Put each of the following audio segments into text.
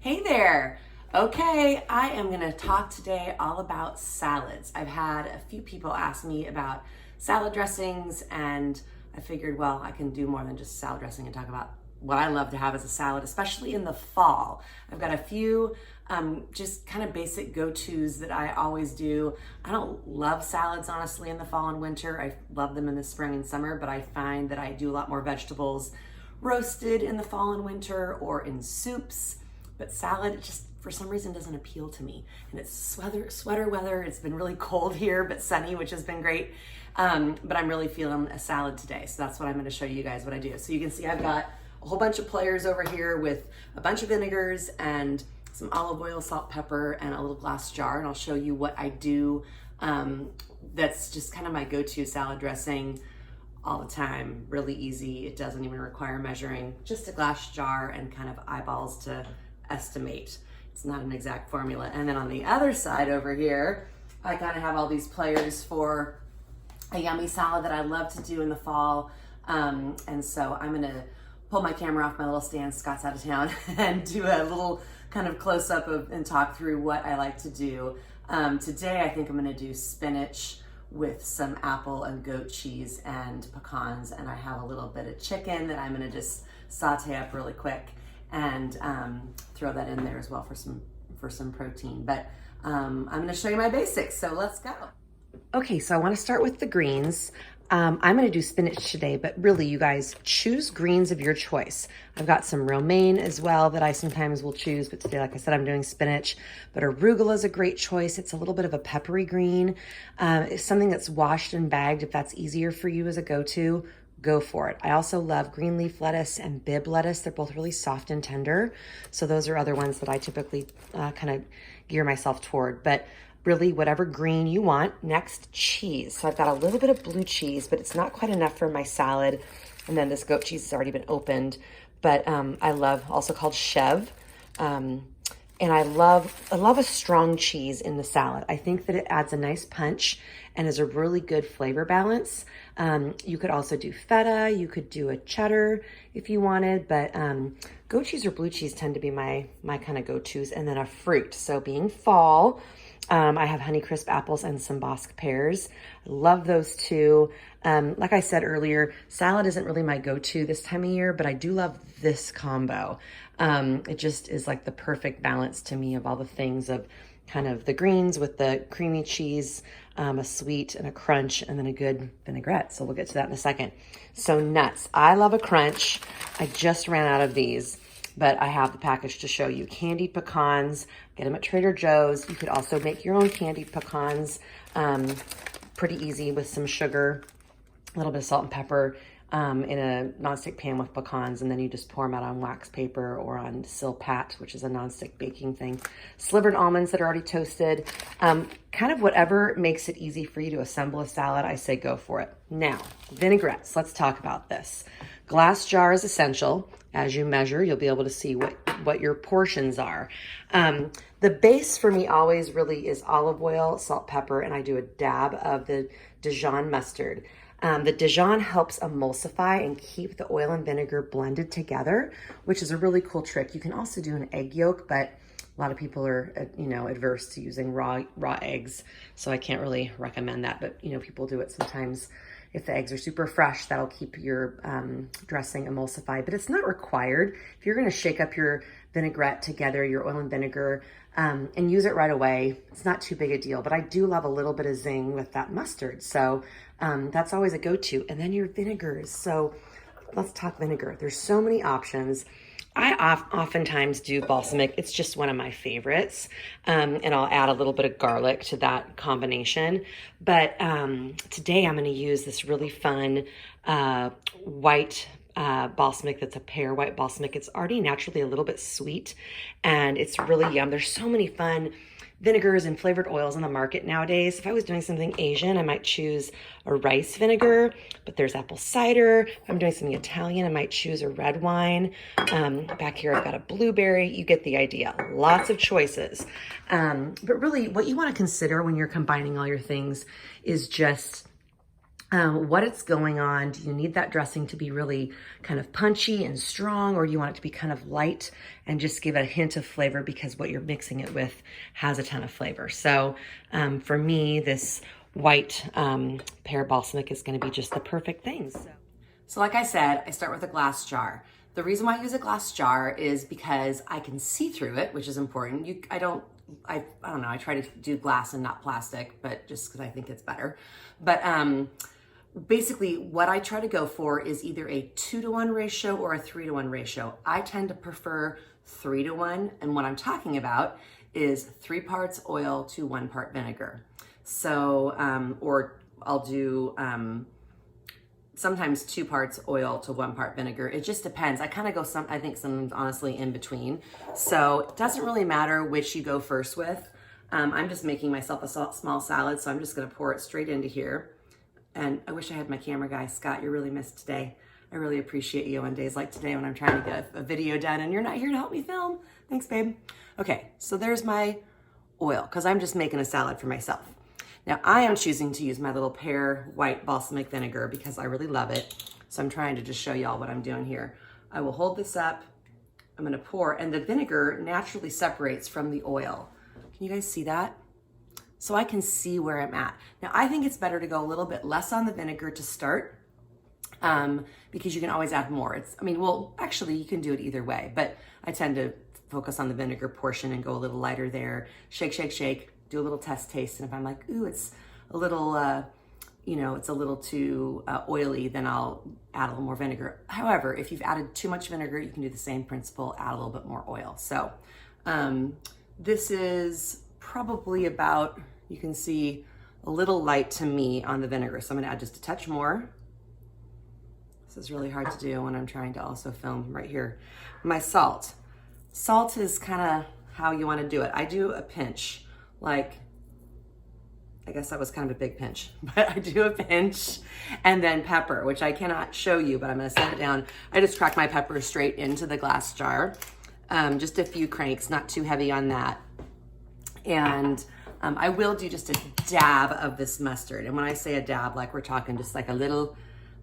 Hey there. Okay, I am going to talk today all about salads. I've had a few people ask me about salad dressings, and I figured, well, I can do more than just salad dressing and talk about what I love to have as a salad, especially in the fall. I've got a few just kind of basic go-tos that I always do. I don't love salads, honestly, in the fall and winter. I love them in the spring and summer, but I find that I do a lot more vegetables roasted in the fall and winter or in soups. But salad just for some reason doesn't appeal to me. And it's sweater weather. It's been really cold here, but sunny, which has been great. But I'm really feeling a salad today. So that's what I'm going to show you guys what I do. So you can see I've got a whole bunch of players over here with a bunch of vinegars and some olive oil, salt, pepper, and a little glass jar. And I'll show you what I do. That's just kind of my go-to salad dressing all the time. Really easy. It doesn't even require measuring. Just a glass jar and kind of eyeballs to estimate. It's not an exact formula. And then on the other side over here, I kind of have all these players for a yummy salad that I love to do in the fall. And so I'm gonna pull my camera off my little stand, Scott's out of town, and do a little kind of close up of and talk through what I like to do. Today I think I'm gonna do spinach with some apple and goat cheese and pecans, and I have a little bit of chicken that I'm gonna just saute up really quick and throw that in there as well for some protein. But I'm gonna show you my basics, so let's go. Okay, so I wanna start with the greens. I'm gonna do spinach today, but really you guys choose greens of your choice. I've got some romaine as well that I sometimes will choose, but today, like I said, I'm doing spinach. But arugula is a great choice. It's a little bit of a peppery green. It's something that's washed and bagged. If that's easier for you as a go-to, go for it. I also love green leaf lettuce and bibb lettuce. They're both really soft and tender. So those are other ones that I typically kind of gear myself toward. But really, whatever green you want. Next, cheese. So I've got a little bit of blue cheese, but it's not quite enough for my salad. And then this goat cheese has already been opened. But I love, also called chev. And I love a strong cheese in the salad. I think that it adds a nice punch and is a really good flavor balance. You could also do feta, you could do a cheddar if you wanted, but goat cheese or blue cheese tend to be my kind of go-tos. And then a fruit. So being fall, I have Honeycrisp apples and some Bosc pears. I love those two. Like I said earlier, salad isn't really my go-to this time of year, but I do love this combo. It just is like the perfect balance to me of all the things of kind of the greens with the creamy cheese, a sweet and a crunch, and then a good vinaigrette. So we'll get to that in a second. So nuts. I love a crunch. I just ran out of these, but I have the package to show you. Candied pecans, get them at Trader Joe's. You could also make your own candied pecans. Pretty easy with some sugar, a little bit of salt and pepper in a nonstick pan with pecans, and then you just pour them out on wax paper or on Silpat, which is a nonstick baking thing. Slivered almonds that are already toasted. Kind of whatever makes it easy for you to assemble a salad, I say go for it. Now, vinaigrettes, let's talk about this. Glass jar is essential. As you measure, you'll be able to see what your portions are. The base for me always really is olive oil, salt, pepper, and I do a dab of the Dijon mustard. The Dijon helps emulsify and keep the oil and vinegar blended together, which is a really cool trick. You can also do an egg yolk, but a lot of people are, adverse to using raw eggs, so I can't really recommend that. But people do it sometimes. If the eggs are super fresh, that'll keep your dressing emulsified, but it's not required. If you're going to shake up your vinaigrette together, your oil and vinegar, and use it right away, it's not too big a deal. But I do love a little bit of zing with that mustard, so that's always a go-to. And then your vinegars. So let's talk vinegar. There's so many options. I oftentimes do balsamic. It's just one of my favorites. And I'll add a little bit of garlic to that combination. But today I'm going to use this really fun white balsamic that's a pear white balsamic. It's already naturally a little bit sweet and it's really yum. There's so many fun vinegars and flavored oils on the market nowadays. If I was doing something Asian, I might choose a rice vinegar, but there's apple cider. If I'm doing something Italian, I might choose a red wine. Back here, I've got a blueberry. You get the idea. Lots of choices. But really, what you want to consider when you're combining all your things is just what it's going on. Do you need that dressing to be really kind of punchy and strong, or do you want it to be kind of light and just give it a hint of flavor because what you're mixing it with has a ton of flavor? So for me, this white pear balsamic is going to be just the perfect thing. So like I said, I start with a glass jar. The reason why I use a glass jar is because I can see through it, which is important. I don't know, I try to do glass and not plastic, but just because I think it's better. But basically what I try to go for is either a 2-to-1 ratio or a 3-to-1 ratio. I tend to prefer 3-to-1, and what I'm talking about is 3 parts oil to 1 part vinegar. So, or I'll do sometimes 2 parts oil to 1 part vinegar. It just depends. I kind of go I think sometimes honestly in between. So it doesn't really matter which you go first with. I'm just making myself a small salad, so I'm just gonna pour it straight into here. And I wish I had my camera guy. Scott, you're really missed today. I really appreciate you on days like today when I'm trying to get a video done and you're not here to help me film. Thanks, babe. Okay, so there's my oil because I'm just making a salad for myself. Now I am choosing to use my little pear white balsamic vinegar because I really love it. So I'm trying to just show y'all what I'm doing here. I will hold this up. I'm gonna pour, and the vinegar naturally separates from the oil. Can you guys see that? So I can see where I'm at. Now I think it's better to go a little bit less on the vinegar to start because you can always add more. Well, actually you can do it either way, but I tend to focus on the vinegar portion and go a little lighter there. Shake, shake, shake, do a little test taste. And if I'm like, ooh, it's a little, it's a little too oily, then I'll add a little more vinegar. However, if you've added too much vinegar, you can do the same principle, add a little bit more oil. So this is probably about, you can see a little light to me on the vinegar. So I'm gonna add just a touch more. This is really hard to do when I'm trying to also film right here. My salt. Salt is kind of how you wanna do it. I do a pinch, like, I guess that was kind of a big pinch, but I do a pinch, and then pepper, which I cannot show you, but I'm gonna set it down. I just crack my pepper straight into the glass jar. Just a few cranks, not too heavy on that. And I will do just a dab of this mustard. And when I say a dab, like we're talking just like a little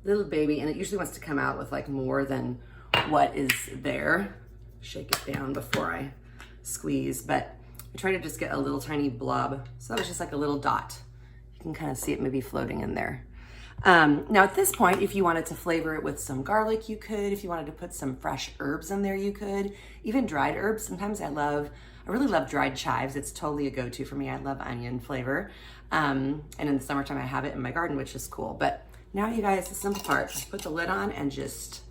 baby, and it usually wants to come out with like more than what is there. Shake it down before I squeeze, but I try to just get a little tiny blob. So that was just like a little dot. You can kind of see it maybe floating in there. Now at this point, if you wanted to flavor it with some garlic, you could. If you wanted to put some fresh herbs in there, you could. Even dried herbs. Sometimes I really love dried chives. It's totally a go-to for me. I love onion flavor. And in the summertime, I have it in my garden, which is cool. But now you guys, the simple part, just put the lid on and just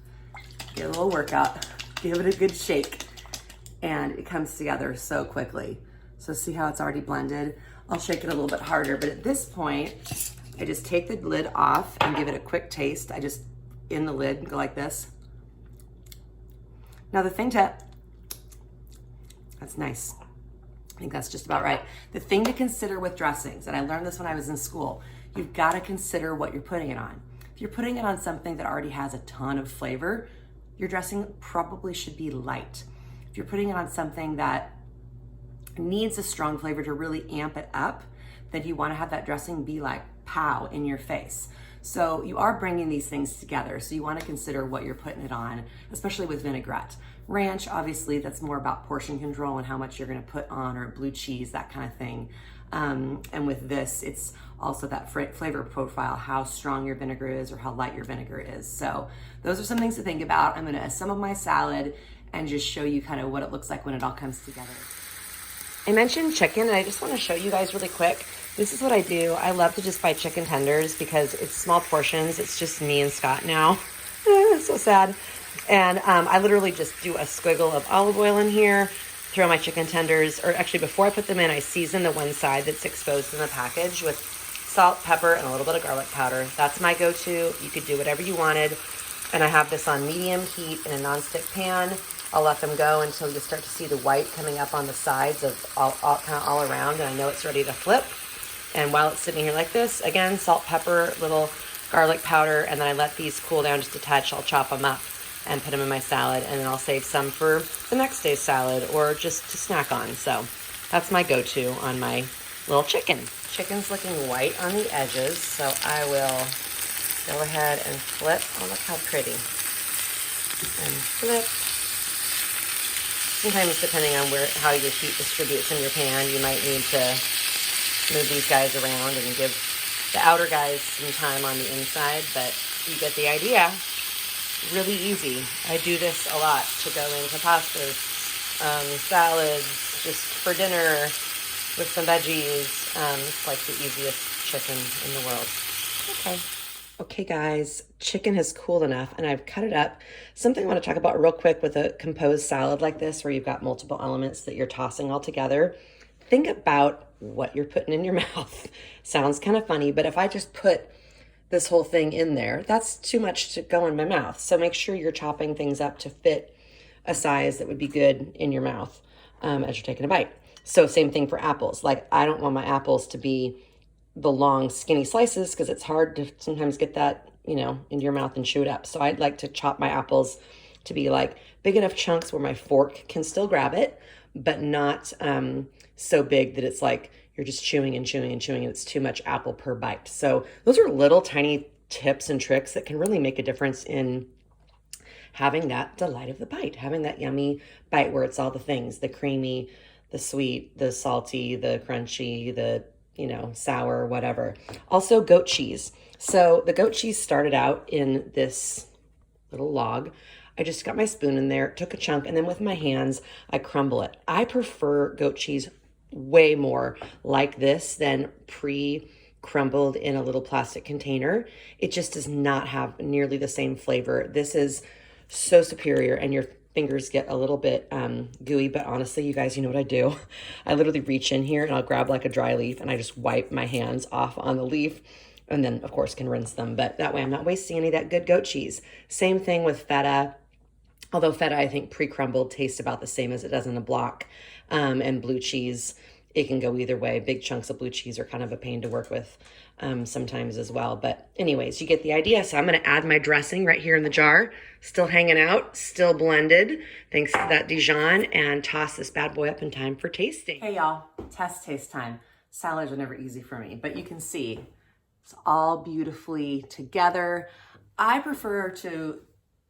get a little workout. Give it a good shake. And it comes together so quickly. So see how it's already blended? I'll shake it a little bit harder, but at this point, I just take the lid off and give it a quick taste. I just, in the lid, go like this. Now that's nice. I think that's just about right. The thing to consider with dressings, and I learned this when I was in school, you've got to consider what you're putting it on. If you're putting it on something that already has a ton of flavor, your dressing probably should be light. If you're putting it on something that needs a strong flavor to really amp it up, then you want to have that dressing be like pow in your face. So you are bringing these things together. So you want to consider what you're putting it on, especially with vinaigrette. Ranch, obviously, that's more about portion control and how much you're going to put on, or blue cheese, that kind of thing. And with this, it's also that flavor profile, how strong your vinegar is or how light your vinegar is. So those are some things to think about. I'm going to assemble my salad and just show you kind of what it looks like when it all comes together. I mentioned chicken, and I just want to show you guys really quick. This is what I do. I love to just buy chicken tenders because it's small portions. It's just me and Scott now. It's so sad. And I literally just do a squiggle of olive oil in here, throw my chicken tenders, or actually before I put them in, I season the one side that's exposed in the package with salt, pepper, and a little bit of garlic powder. That's my go-to. You could do whatever you wanted. And I have this on medium heat in a nonstick pan. I'll let them go until you start to see the white coming up on the sides of all around, and I know it's ready to flip. And while it's sitting here like this, again, salt, pepper, little garlic powder, and then I let these cool down just a touch. I'll chop them up and put them in my salad, and then I'll save some for the next day's salad or just to snack on. So that's my go-to on my little chicken. Chicken's looking white on the edges, so I will Go ahead and flip. Oh, look how pretty. And flip. Sometimes depending on how your heat distributes in your pan, you might need to move these guys around and give the outer guys some time on the inside, but you get the idea. Really easy. I do this a lot to go into pastas, salads, just for dinner with some veggies. It's like the easiest chicken in the world. Okay. Okay, guys, chicken has cooled enough and I've cut it up. Something I want to talk about real quick with a composed salad like this, where you've got multiple elements that you're tossing all together. Think about what you're putting in your mouth. Sounds kind of funny, but if I just put this whole thing in there, that's too much to go in my mouth. So make sure you're chopping things up to fit a size that would be good in your mouth as you're taking a bite. So same thing for apples. Like, I don't want my apples to be the long skinny slices because it's hard to sometimes get that, into your mouth and chew it up. So I'd like to chop my apples to be like big enough chunks where my fork can still grab it, but not so big that it's like you're just chewing and chewing and chewing and it's too much apple per bite. So those are little tiny tips and tricks that can really make a difference in having that delight of the bite, having that yummy bite where it's all the things, the creamy, the sweet, the salty, the crunchy, the sour, whatever. Also goat cheese. So the goat cheese started out in this little log. I just got my spoon in there, took a chunk, and then with my hands, I crumble it. I prefer goat cheese way more like this than pre-crumbled in a little plastic container. It just does not have nearly the same flavor. This is so superior, and your fingers get a little bit gooey, but honestly, you guys, you know what I do? I literally reach in here and I'll grab like a dry leaf and I just wipe my hands off on the leaf, and then of course can rinse them, but that way I'm not wasting any of that good goat cheese. Same thing with feta. Although feta, I think pre-crumbled tastes about the same as it does in a block. And blue cheese, it can go either way. Big chunks of blue cheese are kind of a pain to work with sometimes as well. But anyways, you get the idea. So I'm going to add my dressing right here in the jar. Still hanging out, still blended, thanks to that Dijon, and toss this bad boy up in time for tasting. Hey y'all, taste time. Salads are never easy for me, but you can see it's all beautifully together. I prefer to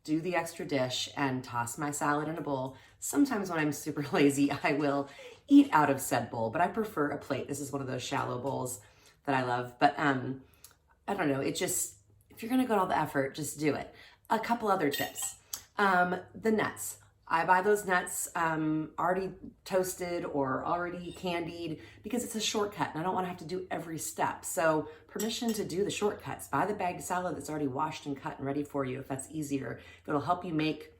do the extra dish and toss my salad in a bowl. Sometimes when I'm super lazy, I will eat out of said bowl, but I prefer a plate. This is one of those shallow bowls that I love, but I don't know, it just, if you're gonna go to all the effort, just do it. A couple other tips. The nuts. I buy those nuts already toasted or already candied because it's a shortcut and I don't want to have to do every step. So permission to do the shortcuts. Buy the bagged salad that's already washed and cut and ready for you if that's easier. If it'll help you make,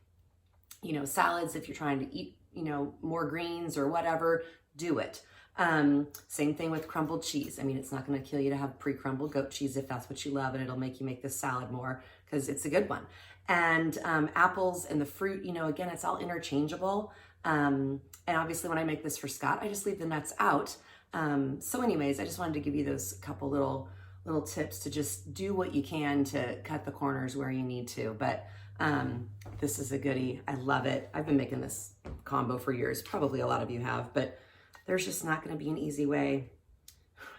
salads if you're trying to eat, more greens or whatever, do it. Same thing with crumbled cheese. I mean, it's not going to kill you to have pre-crumbled goat cheese if that's what you love, and it'll make you make this salad more because it's a good one. And apples and the fruit, again, it's all interchangeable. And obviously when I make this for Scott, I just leave the nuts out. So anyways, I just wanted to give you those couple little tips to just do what you can to cut the corners where you need to. But this is a goodie. I love it. I've been making this combo for years. Probably a lot of you have, but there's just not going to be an easy way.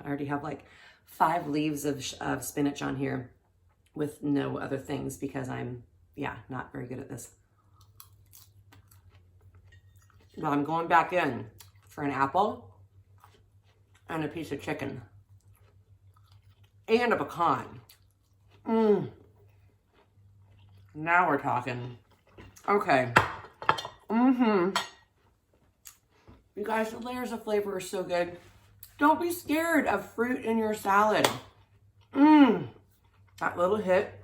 I already have like 5 leaves of spinach on here with no other things because I'm, not very good at this. But I'm going back in for an apple and a piece of chicken and a pecan. Now we're talking. Okay. You guys, the layers of flavor are so good. Don't be scared of fruit in your salad. That little hit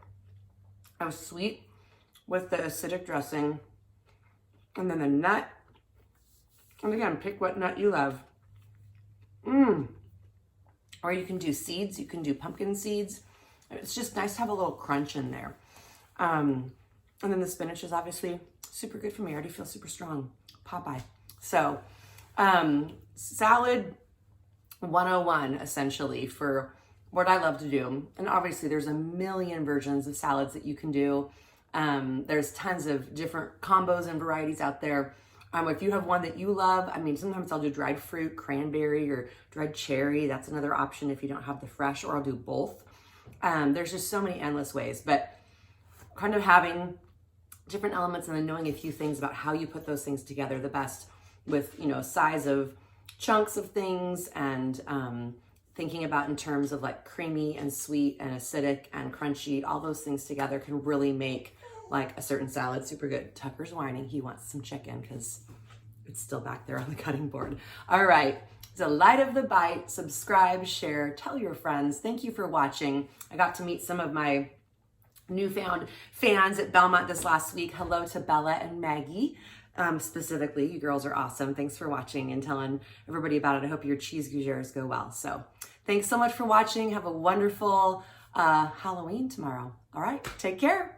of sweet with the acidic dressing. And then the nut. And again, pick what nut you love. Or you can do seeds. You can do pumpkin seeds. It's just nice to have a little crunch in there. And then the spinach is obviously super good for me. I already feel super strong. Popeye. So, salad 101 essentially for what I love to do. And obviously there's a million versions of salads that you can do. There's tons of different combos and varieties out there. If you have one that you love, I mean, sometimes I'll do dried fruit, cranberry, or dried cherry. That's another option if you don't have the fresh, or I'll do both. There's just so many endless ways, but kind of having different elements and then knowing a few things about how you put those things together the best with, size of chunks of things and thinking about in terms of like creamy and sweet and acidic and crunchy, all those things together can really make like a certain salad super good. Tucker's whining. He wants some chicken because it's still back there on the cutting board. All right. Delight of the bite. Subscribe, share, tell your friends. Thank you for watching. I got to meet some of my newfound fans at Belmont this last week. Hello to Bella and Maggie. Specifically, you girls are awesome. Thanks for watching and telling everybody about it. I hope your cheese gougères go well. So thanks so much for watching. Have a wonderful Halloween tomorrow. All right, take care.